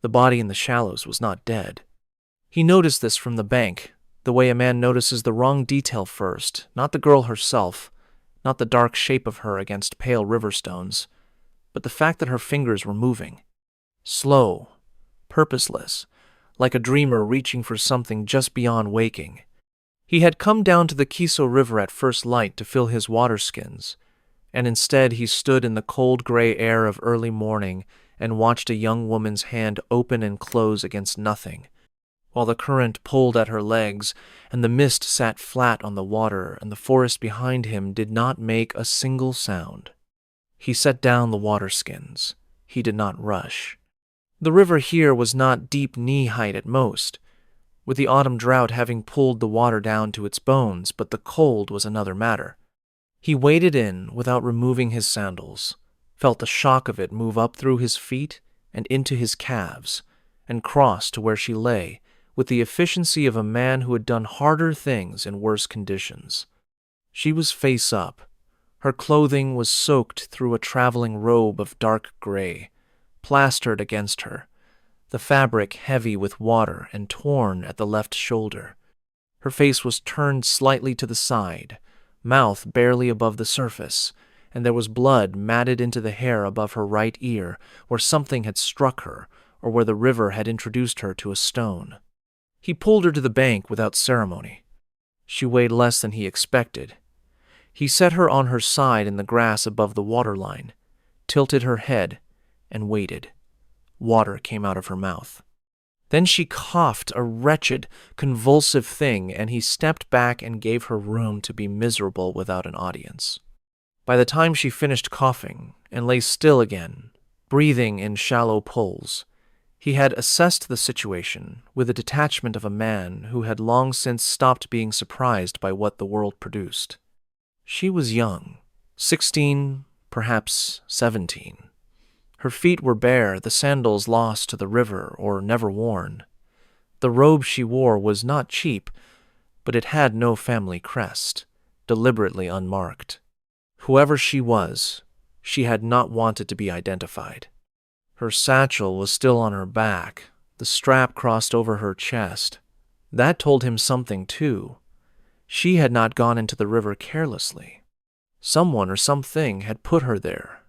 The body in the shallows was not dead. He noticed this from the bank, the way a man notices the wrong detail first, not the girl herself, not the dark shape of her against pale river stones, but the fact that her fingers were moving. Slow, purposeless, like a dreamer reaching for something just beyond waking. He had come down to the Kiso River at first light to fill his water skins, and instead he stood in the cold gray air of early morning and watched a young woman's hand open and close against nothing, while the current pulled at her legs and the mist sat flat on the water and the forest behind him did not make a single sound. He set down the water skins. He did not rush. The river here was not deep knee-height at most, with the autumn drought having pulled the water down to its bones, but the cold was another matter. He waded in without removing his sandals, felt the shock of it move up through his feet and into his calves, and crossed to where she lay, with the efficiency of a man who had done harder things in worse conditions. She was face up. Her clothing was soaked through a traveling robe of dark gray, plastered against her, the fabric heavy with water and torn at the left shoulder. Her face was turned slightly to the side, mouth barely above the surface, and there was blood matted into the hair above her right ear where something had struck her or where the river had introduced her to a stone. He pulled her to the bank without ceremony. She weighed less than he expected. He set her on her side in the grass above the waterline, tilted her head, and waited. Water came out of her mouth. Then she coughed a wretched, convulsive thing, and he stepped back and gave her room to be miserable without an audience. By the time she finished coughing and lay still again, breathing in shallow pulls, he had assessed the situation with the detachment of a man who had long since stopped being surprised by what the world produced. She was young, 16, perhaps 17. Her feet were bare, the sandals lost to the river or never worn. The robe she wore was not cheap, but it had no family crest, deliberately unmarked. Whoever she was, she had not wanted to be identified. Her satchel was still on her back, the strap crossed over her chest. That told him something, too. She had not gone into the river carelessly. Someone or something had put her there,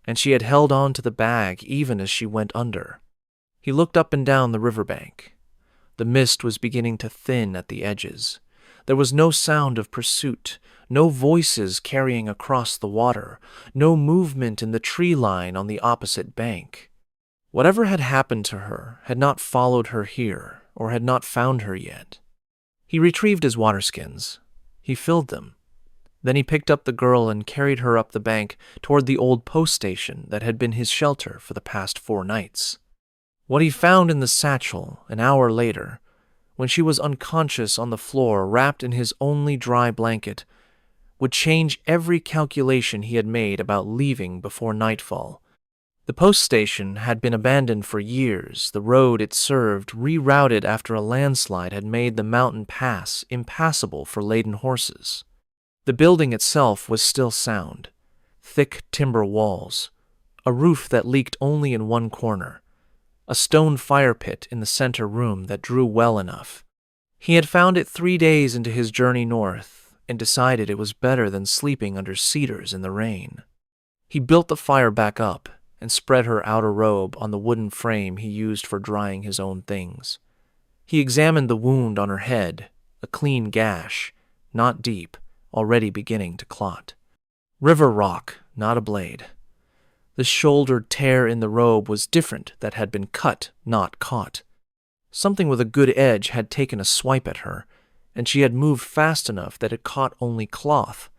and she had held on to the bag even as she went under. He looked up and down the riverbank. The mist was beginning to thin at the edges. There was no sound of pursuit, no voices carrying across the water, no movement in the tree line on the opposite bank. Whatever had happened to her had not followed her here or had not found her yet. He retrieved his waterskins. He filled them. Then he picked up the girl and carried her up the bank toward the old post station that had been his shelter for the past 4 nights. What he found in the satchel an hour later, when she was unconscious on the floor wrapped in his only dry blanket, would change every calculation he had made about leaving before nightfall. The post station had been abandoned for years, the road it served rerouted after a landslide had made the mountain pass impassable for laden horses. The building itself was still sound, thick timber walls, a roof that leaked only in one corner, a stone fire pit in the center room that drew well enough. He had found it 3 days into his journey north and decided it was better than sleeping under cedars in the rain. He built the fire back up and spread her outer robe on the wooden frame he used for drying his own things. He examined the wound on her head, a clean gash, not deep, already beginning to clot. River rock, not a blade. The shouldered tear in the robe was different that had been cut, not caught. Something with a good edge had taken a swipe at her, and she had moved fast enough that it caught only cloth.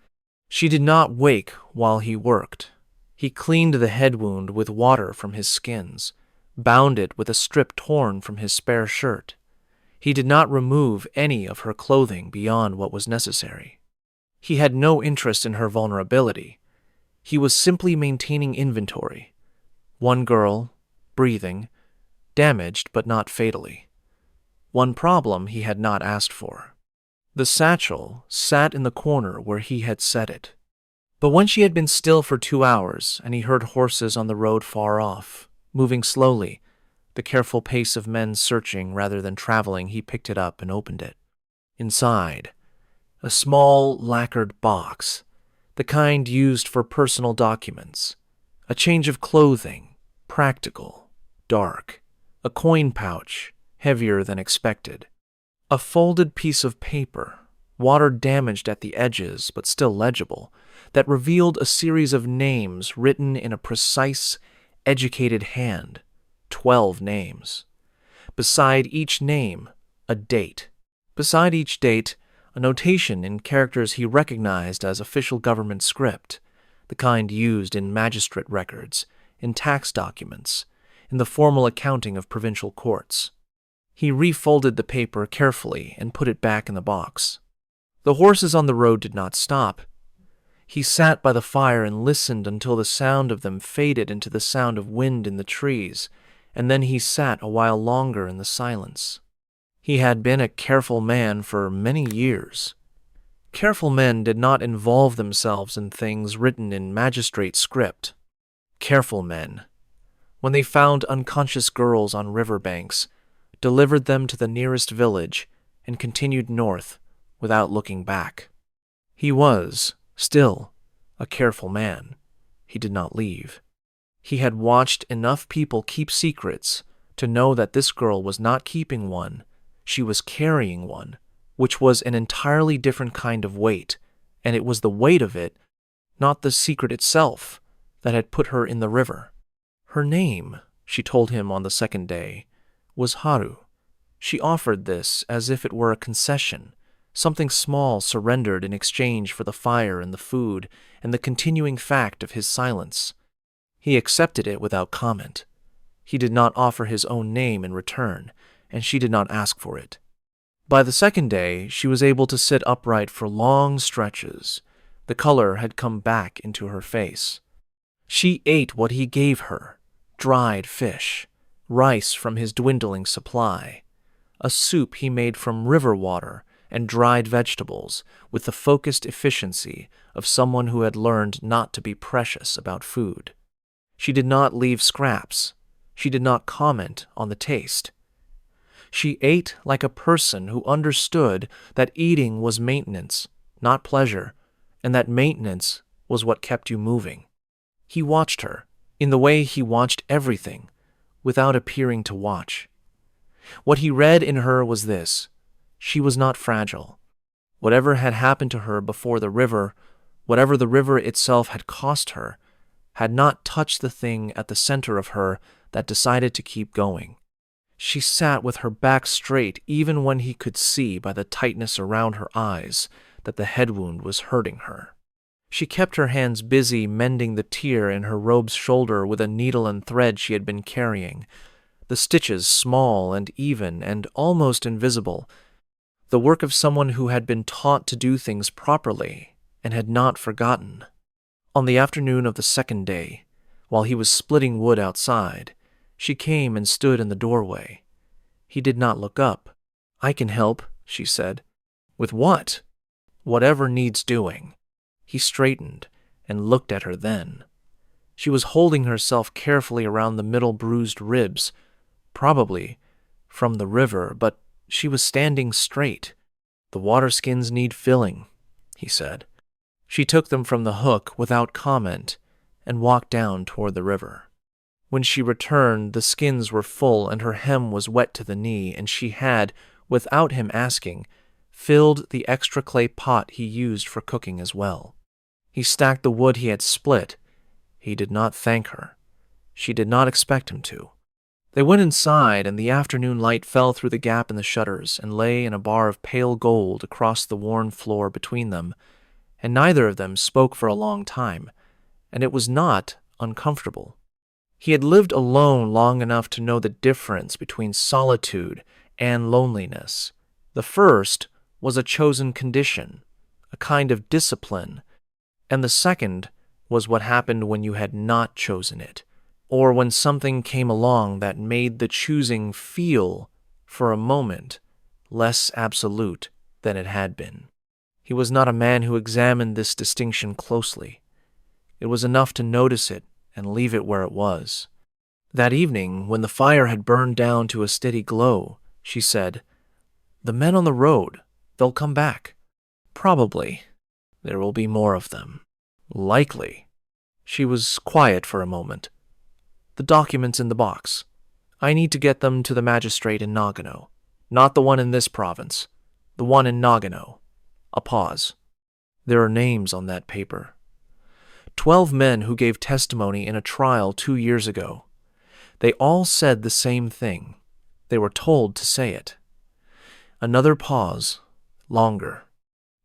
She did not wake while he worked. He cleaned the head wound with water from his skins, bound it with a strip torn from his spare shirt. He did not remove any of her clothing beyond what was necessary. He had no interest in her vulnerability. He was simply maintaining inventory. One girl, breathing, damaged but not fatally. One problem he had not asked for. The satchel sat in the corner where he had set it. But when she had been still for 2 hours and he heard horses on the road far off, moving slowly, The careful pace of men searching rather than traveling, he picked it up and opened it. Inside, a small lacquered box, the kind used for personal documents, a change of clothing, practical, dark, a coin pouch, heavier than expected, a folded piece of paper, water-damaged at the edges but still legible, that revealed a series of names written in a precise, educated hand, 12 names. Beside each name, a date. Beside each date, a notation in characters he recognized as official government script, the kind used in magistrate records, in tax documents, in the formal accounting of provincial courts. He refolded the paper carefully and put it back in the box. The horses on the road did not stop. He sat by the fire and listened until the sound of them faded into the sound of wind in the trees, and then he sat a while longer in the silence. He had been a careful man for many years. Careful men did not involve themselves in things written in magistrate script. Careful men, when they found unconscious girls on river banks, delivered them to the nearest village and continued north without looking back. He was, still, a careful man. He did not leave. He had watched enough people keep secrets to know that this girl was not keeping one, she was carrying one, which was an entirely different kind of weight, and it was the weight of it, not the secret itself, that had put her in the river. Her name, she told him on the second day, was Haru. She offered this as if it were a concession, something small surrendered in exchange for the fire and the food and the continuing fact of his silence. He accepted it without comment. He did not offer his own name in return, and she did not ask for it. By the second day, she was able to sit upright for long stretches. The color had come back into her face. She ate what he gave her, dried fish, rice from his dwindling supply, a soup he made from river water and dried vegetables with the focused efficiency of someone who had learned not to be precious about food. She did not leave scraps. She did not comment on the taste. She ate like a person who understood that eating was maintenance, not pleasure, and that maintenance was what kept you moving. He watched her, in the way he watched everything, without appearing to watch. What he read in her was this: she was not fragile. Whatever had happened to her before the river, whatever the river itself had cost her, had not touched the thing at the center of her that decided to keep going. She sat with her back straight even when he could see by the tightness around her eyes that the head wound was hurting her. She kept her hands busy mending the tear in her robe's shoulder with a needle and thread she had been carrying, the stitches small and even and almost invisible, the work of someone who had been taught to do things properly and had not forgotten. On the afternoon of the second day, while he was splitting wood outside, she came and stood in the doorway. He did not look up. "I can help," she said. "With what?" "Whatever needs doing." He straightened and looked at her then. She was holding herself carefully around the middle bruised ribs, probably from the river, but she was standing straight. "The water skins need filling," he said. She took them from the hook without comment and walked down toward the river. When she returned, the skins were full and her hem was wet to the knee, and she had, without him asking, filled the extra clay pot he used for cooking as well. He stacked the wood he had split. He did not thank her. She did not expect him to. They went inside, and the afternoon light fell through the gap in the shutters and lay in a bar of pale gold across the worn floor between them, and neither of them spoke for a long time, and it was not uncomfortable. He had lived alone long enough to know the difference between solitude and loneliness. The first was a chosen condition, a kind of discipline, and the second was what happened when you had not chosen it, or when something came along that made the choosing feel, for a moment, less absolute than it had been. He was not a man who examined this distinction closely. It was enough to notice it and leave it where it was. That evening, when the fire had burned down to a steady glow, she said, "The men on the road, they'll come back. Probably. There will be more of them. Likely." She was quiet for a moment. "The documents in the box. I need to get them to the magistrate in Nagano. Not the one in this province. The one in Nagano." A pause. "There are names on that paper. 12 men who gave testimony in a trial 2 years ago. They all said the same thing. They were told to say it." Another pause. Longer.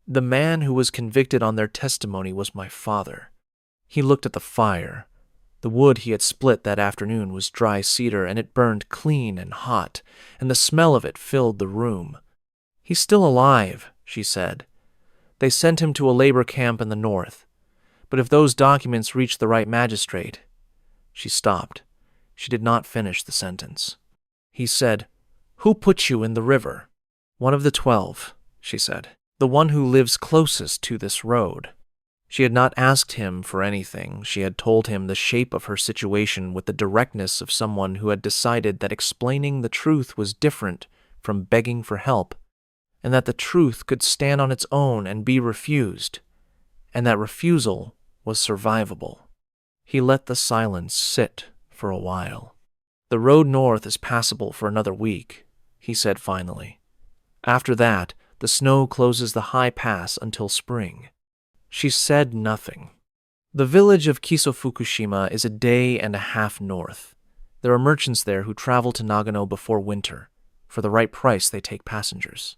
"The man who was convicted on their testimony was my father." He looked at the fire. The wood he had split that afternoon was dry cedar, and it burned clean and hot, and the smell of it filled the room. "He's still alive," she said. "They sent him to a labor camp in the north. But if those documents reach the right magistrate—" She stopped. She did not finish the sentence. He said, "Who put you in the river?" "One of the 12, she said. "The one who lives closest to this road." She had not asked him for anything. She had told him the shape of her situation with the directness of someone who had decided that explaining the truth was different from begging for help, and that the truth could stand on its own and be refused, and that refusal was survivable. He let the silence sit for a while. "The road north is passable for another week," he said finally. "After that, the snow closes the high pass until spring." She said nothing. The village of Kiso-Fukushima is a day and a half north. There are merchants there who travel to Nagano before winter. For the right price, they take passengers.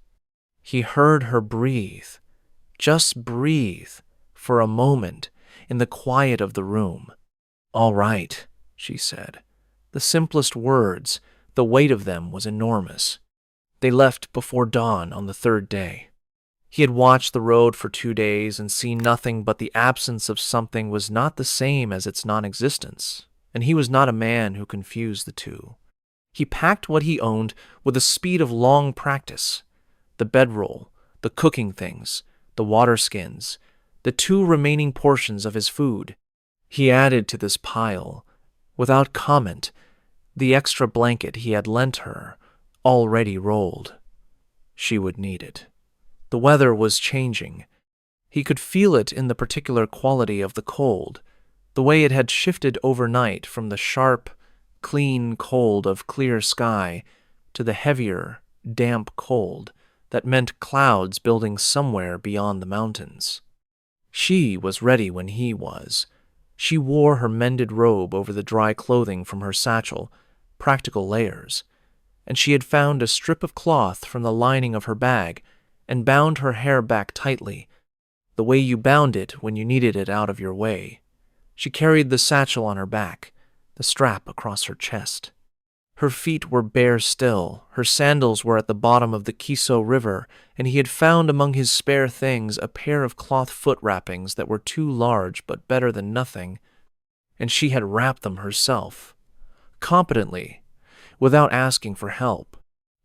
He heard her breathe, just breathe, for a moment, in the quiet of the room. "All right," she said. The simplest words, the weight of them was enormous. They left before dawn on the third day. He had watched the road for 2 days and seen nothing but the absence of something was not the same as its non-existence, and he was not a man who confused the two. He packed what he owned with the speed of long practice: the bedroll, the cooking things, the water skins, the 2 remaining portions of his food. He added to this pile, without comment, the extra blanket he had lent her, already rolled. She would need it. The weather was changing. He could feel it in the particular quality of the cold, the way it had shifted overnight from the sharp, clean cold of clear sky to the heavier, damp cold that meant clouds building somewhere beyond the mountains. She was ready when he was. She wore her mended robe over the dry clothing from her satchel, practical layers, and she had found a strip of cloth from the lining of her bag and bound her hair back tightly, the way you bound it when you needed it out of your way. She carried the satchel on her back, the strap across her chest. Her feet were bare still, her sandals were at the bottom of the Kiso River, and he had found among his spare things a pair of cloth foot wrappings that were too large but better than nothing, and she had wrapped them herself, competently, without asking for help.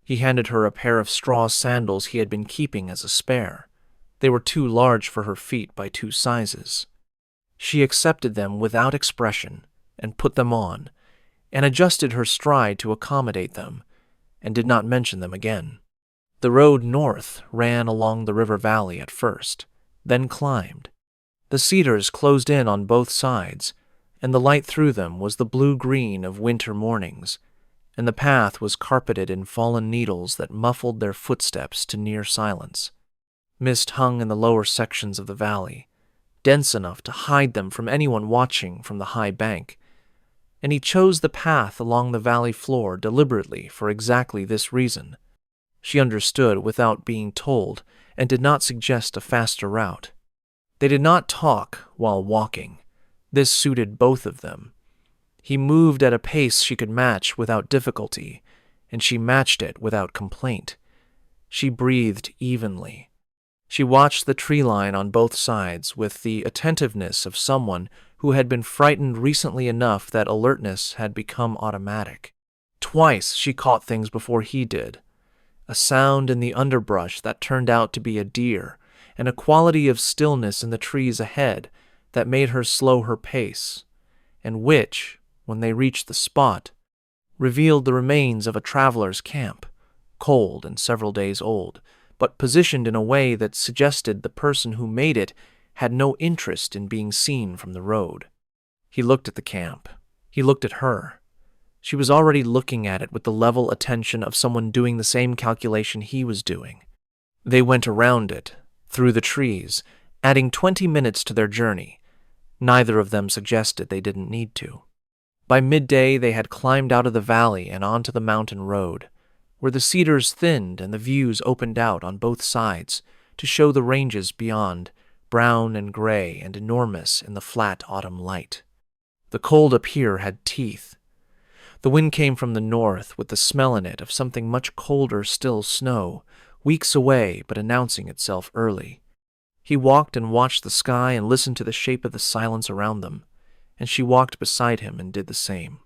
He handed her a pair of straw sandals he had been keeping as a spare. They were too large for her feet by 2 sizes. She accepted them without expression and put them on, and adjusted her stride to accommodate them, and did not mention them again. The road north ran along the river valley at first, then climbed. The cedars closed in on both sides, and the light through them was the blue-green of winter mornings, and the path was carpeted in fallen needles that muffled their footsteps to near silence. Mist hung in the lower sections of the valley, dense enough to hide them from anyone watching from the high bank, and he chose the path along the valley floor deliberately for exactly this reason. She understood without being told and did not suggest a faster route. They did not talk while walking. This suited both of them. He moved at a pace she could match without difficulty, and she matched it without complaint. She breathed evenly. She watched the tree line on both sides with the attentiveness of someone who had been frightened recently enough that alertness had become automatic. Twice she caught things before he did. A sound in the underbrush that turned out to be a deer, and a quality of stillness in the trees ahead that made her slow her pace, and which, when they reached the spot, revealed the remains of a traveler's camp, cold and several days old, but positioned in a way that suggested the person who made it had no interest in being seen from the road. He looked at the camp. He looked at her. She was already looking at it with the level attention of someone doing the same calculation he was doing. They went around it, through the trees, adding 20 minutes to their journey. Neither of them suggested they didn't need to. By midday, they had climbed out of the valley and onto the mountain road, where the cedars thinned and the views opened out on both sides to show the ranges beyond, brown and gray and enormous in the flat autumn light. The cold up here had teeth. The wind came from the north with the smell in it of something much colder still snow, weeks away but announcing itself early. He walked and watched the sky and listened to the shape of the silence around them, and she walked beside him and did the same.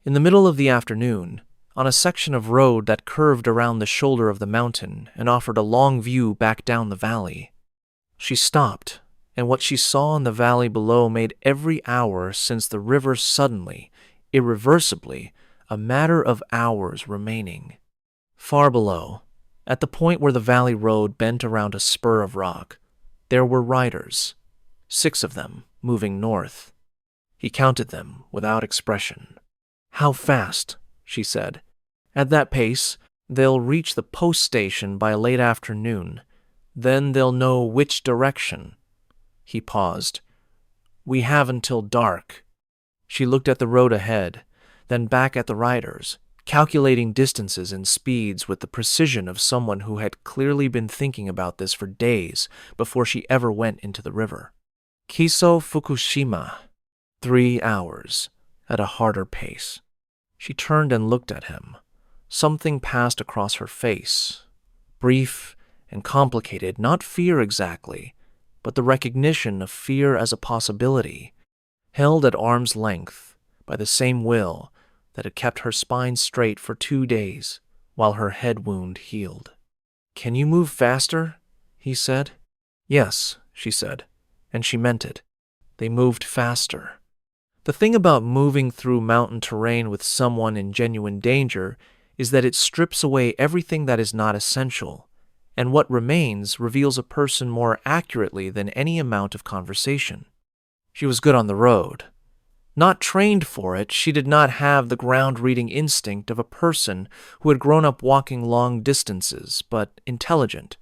In the middle of the afternoon, on a section of road that curved around the shoulder of the mountain and offered a long view back down the valley, she stopped, and what she saw in the valley below made every hour since the river suddenly, irreversibly, a matter of hours remaining. Far below, at the point where the valley road bent around a spur of rock, there were riders, 6 of them, moving north. He counted them without expression. "How fast?" she said. "At that pace, they'll reach the post station by late afternoon. Then they'll know which direction." He paused. "We have until dark." She looked at the road ahead, then back at the riders, calculating distances and speeds with the precision of someone who had clearly been thinking about this for days before she ever went into the river. Kiso-Fukushima. 3 hours, at a harder pace. She turned and looked at him. Something passed across her face, brief and complicated, not fear exactly, but the recognition of fear as a possibility, held at arm's length by the same will that had kept her spine straight for 2 days while her head wound healed. "Can you move faster?" he said. "Yes," she said, and she meant it. They moved faster. The thing about moving through mountain terrain with someone in genuine danger is that it strips away everything that is not essential, and what remains reveals a person more accurately than any amount of conversation. She was good on the road. Not trained for it, she did not have the ground-reading instinct of a person who had grown up walking long distances, but intelligent,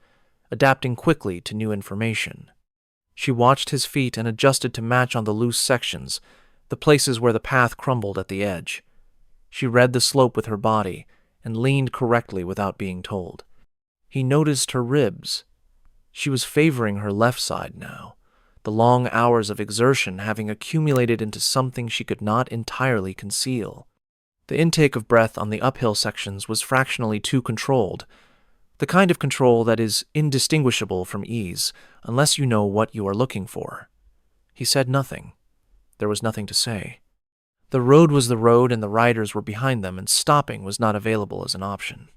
adapting quickly to new information. She watched his feet and adjusted to match on the loose sections, the places where the path crumbled at the edge. She read the slope with her body and leaned correctly without being told. He noticed her ribs. She was favoring her left side now, the long hours of exertion having accumulated into something she could not entirely conceal. The intake of breath on the uphill sections was fractionally too controlled, the kind of control that is indistinguishable from ease unless you know what you are looking for. He said nothing. There was nothing to say. The road was the road and the riders were behind them, and stopping was not available as an option.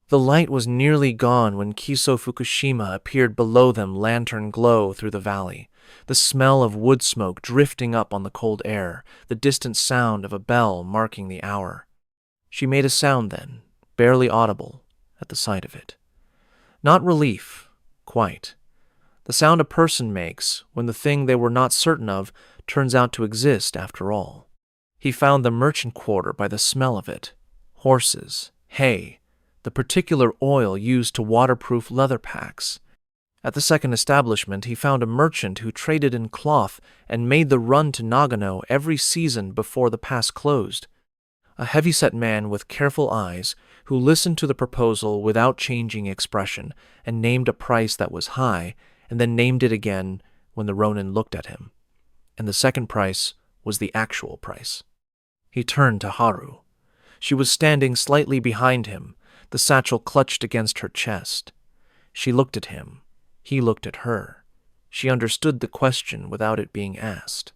The light was nearly gone when Kiso-Fukushima appeared below them, lantern glow through the valley, the smell of wood smoke drifting up on the cold air, the distant sound of a bell marking the hour. She made a sound then, barely audible, at the sight of it. Not relief, quite. The sound a person makes when the thing they were not certain of turns out to exist after all. He found the merchant quarter by the smell of it. Horses, hay, the particular oil used to waterproof leather packs. At the second establishment, he found a merchant who traded in cloth and made the run to Nagano every season before the pass closed. A heavy-set man with careful eyes who listened to the proposal without changing expression and named a price that was high and then named it again when the Ronin looked at him. And the second price was the actual price. He turned to Haru. She was standing slightly behind him, the satchel clutched against her chest. She looked at him. He looked at her. She understood the question without it being asked.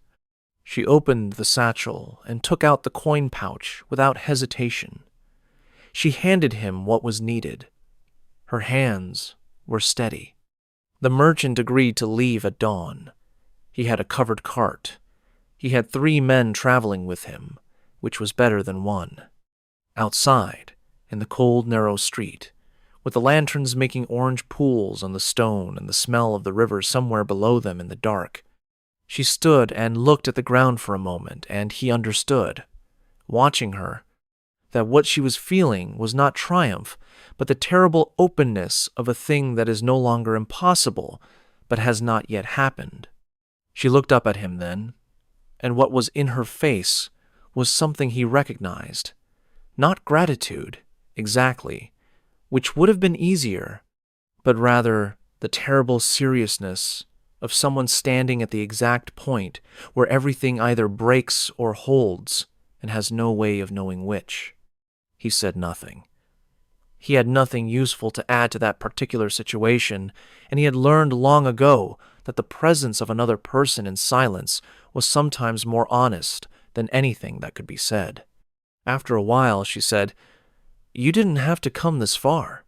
She opened the satchel and took out the coin pouch without hesitation. She handed him what was needed. Her hands were steady. The merchant agreed to leave at dawn. He had a covered cart. He had 3 men traveling with him, which was better than 1. Outside, in the cold, narrow street, with the lanterns making orange pools on the stone and the smell of the river somewhere below them in the dark, she stood and looked at the ground for a moment, and he understood, watching her, that what she was feeling was not triumph, but the terrible openness of a thing that is no longer impossible, but has not yet happened. She looked up at him then, and what was in her face was something he recognized. Not gratitude, exactly, which would have been easier, but rather the terrible seriousness of someone standing at the exact point where everything either breaks or holds and has no way of knowing which. He said nothing. He had nothing useful to add to that particular situation, and he had learned long ago that the presence of another person in silence was sometimes more honest than anything that could be said. After a while, she said, "You didn't have to come this far."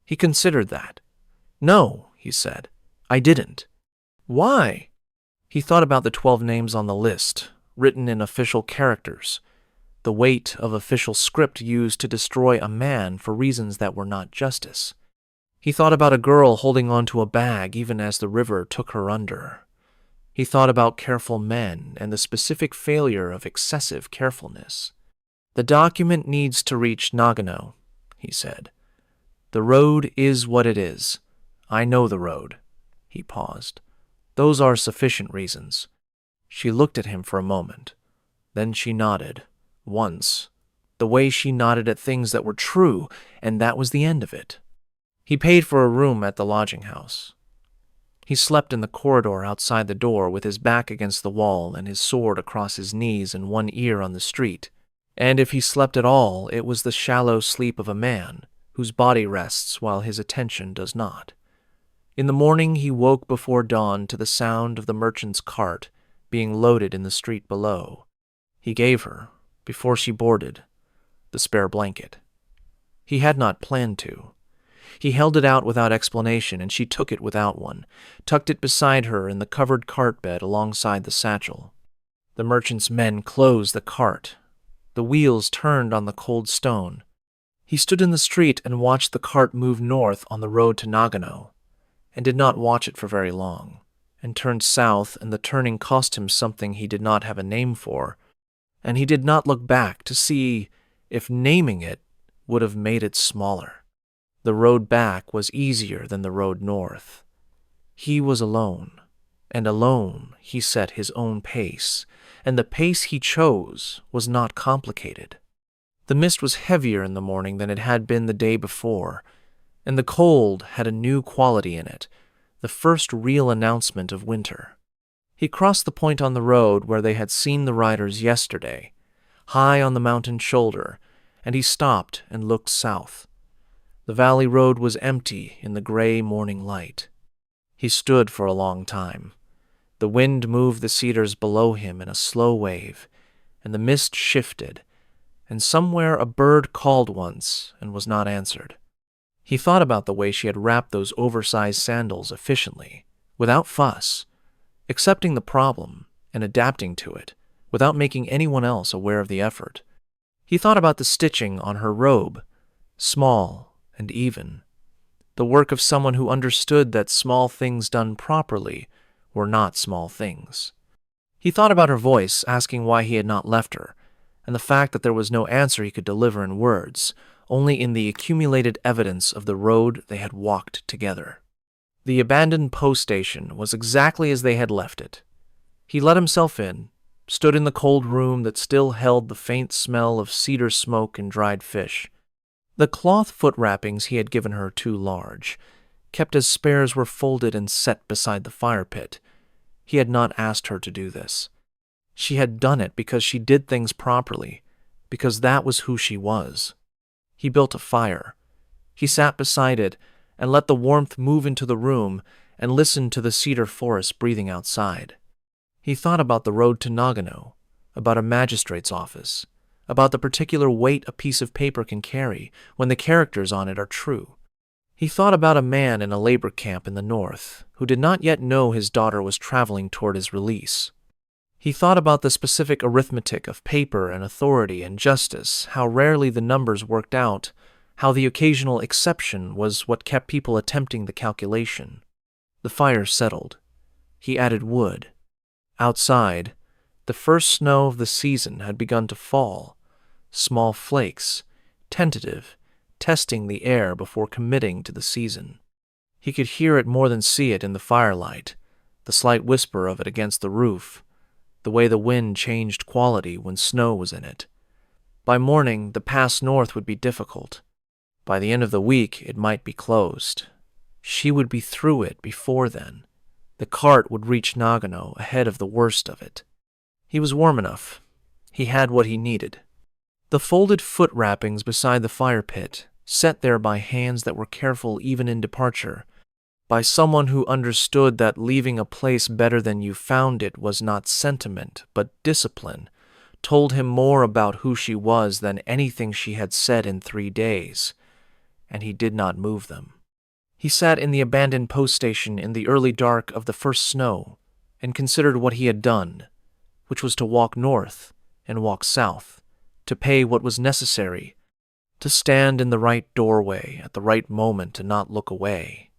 He considered that. "No," he said, "I didn't." "Why?" He thought about the 12 names on the list, written in official characters, the weight of official script used to destroy a man for reasons that were not justice. He thought about a girl holding onto a bag even as the river took her under. He thought about careful men and the specific failure of excessive carefulness. "The document needs to reach Nagano," he said. "The road is what it is. I know the road." He paused. "Those are sufficient reasons." She looked at him for a moment. Then she nodded. Once. The way she nodded at things that were true, and that was the end of it. He paid for a room at the lodging house. He slept in the corridor outside the door with his back against the wall and his sword across his knees and one ear on the street. And if he slept at all, it was the shallow sleep of a man whose body rests while his attention does not. In the morning he woke before dawn to the sound of the merchant's cart being loaded in the street below. He gave her, before she boarded, the spare blanket. He had not planned to. He held it out without explanation, and she took it without one, tucked it beside her in the covered cart bed alongside the satchel. The merchant's men closed the cart. The wheels turned on the cold stone. He stood in the street and watched the cart move north on the road to Nagano, and did not watch it for very long, and turned south, and the turning cost him something he did not have a name for, and he did not look back to see if naming it would have made it smaller. The road back was easier than the road north. He was alone, and alone he set his own pace, and the pace he chose was not complicated. The mist was heavier in the morning than it had been the day before, and the cold had a new quality in it, the first real announcement of winter. He crossed the point on the road where they had seen the riders yesterday, high on the mountain shoulder, and he stopped and looked south. The valley road was empty in the gray morning light. He stood for a long time. The wind moved the cedars below him in a slow wave, and the mist shifted, and somewhere a bird called once and was not answered. He thought about the way she had wrapped those oversized sandals efficiently, without fuss, accepting the problem and adapting to it, without making anyone else aware of the effort. He thought about the stitching on her robe, small and even, the work of someone who understood that small things done properly were not small things. He thought about her voice asking why he had not left her, and the fact that there was no answer he could deliver in words, only in the accumulated evidence of the road they had walked together. The abandoned post station was exactly as they had left it. He let himself in, stood in the cold room that still held the faint smell of cedar smoke and dried fish. The cloth foot wrappings he had given her too large, kept as spares were folded and set beside the fire pit. He had not asked her to do this. She had done it because she did things properly, because that was who she was. He built a fire. He sat beside it and let the warmth move into the room and listened to the cedar forest breathing outside. He thought about the road to Nagano, about a magistrate's office, about the particular weight a piece of paper can carry when the characters on it are true. He thought about a man in a labor camp in the north who did not yet know his daughter was traveling toward his release. He thought about the specific arithmetic of paper and authority and justice, how rarely the numbers worked out, how the occasional exception was what kept people attempting the calculation. The fire settled. He added wood. Outside, the first snow of the season had begun to fall, small flakes, tentative, testing the air before committing to the season. He could hear it more than see it in the firelight, the slight whisper of it against the roof, the way the wind changed quality when snow was in it. By morning, the pass north would be difficult. By the end of the week, it might be closed. She would be through it before then. The cart would reach Nagano ahead of the worst of it. He was warm enough. He had what he needed. The folded foot wrappings beside the fire pit, set there by hands that were careful even in departure, by someone who understood that leaving a place better than you found it was not sentiment but discipline, told him more about who she was than anything she had said in 3 days, and he did not move them. He sat in the abandoned post station in the early dark of the first snow and considered what he had done, which was to walk north and walk south, to pay what was necessary, to stand in the right doorway at the right moment and not look away.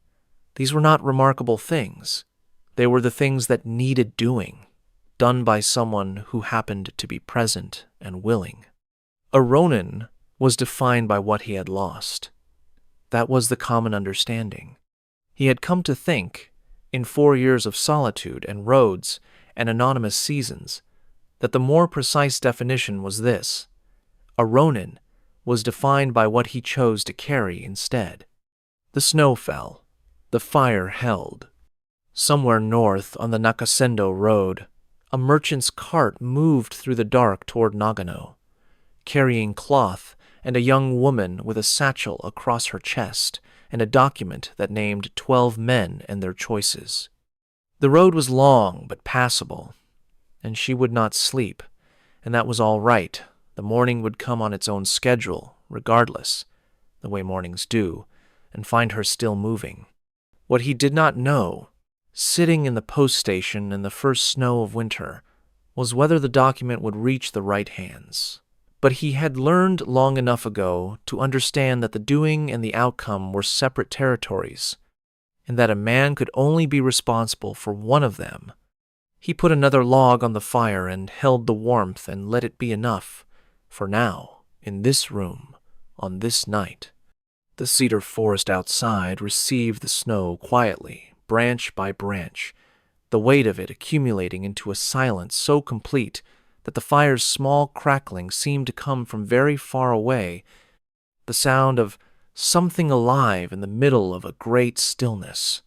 These were not remarkable things. They were the things that needed doing, done by someone who happened to be present and willing. A Ronin was defined by what he had lost. That was the common understanding. He had come to think, in 4 years of solitude and roads and anonymous seasons, that the more precise definition was this: a Ronin was defined by what he chose to carry instead. The snow fell. The fire held. Somewhere north on the Nakasendo Road, a merchant's cart moved through the dark toward Nagano, carrying cloth and a young woman with a satchel across her chest and a document that named 12 men and their choices. The road was long but passable, and she would not sleep, and that was all right. The morning would come on its own schedule, regardless, the way mornings do, and find her still moving. What he did not know, sitting in the post station in the first snow of winter, was whether the document would reach the right hands. But he had learned long enough ago to understand that the doing and the outcome were separate territories, and that a man could only be responsible for one of them. He put another log on the fire and held the warmth and let it be enough, for now, in this room, on this night. The cedar forest outside received the snow quietly, branch by branch, the weight of it accumulating into a silence so complete that the fire's small crackling seemed to come from very far away, the sound of something alive in the middle of a great stillness.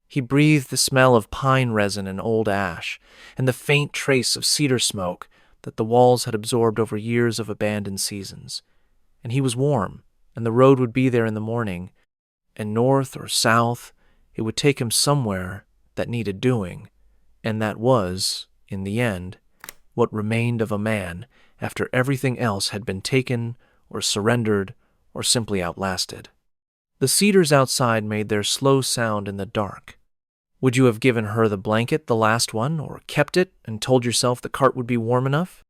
He breathed the smell of pine resin and old ash, and the faint trace of cedar smoke that the walls had absorbed over years of abandoned seasons. And he was warm, and the road would be there in the morning, and north or south, it would take him somewhere that needed doing, and that was, in the end, what remained of a man after everything else had been taken or surrendered or simply outlasted. The cedars outside made their slow sound in the dark. Would you have given her the blanket, the last one, or kept it and told yourself the cart would be warm enough?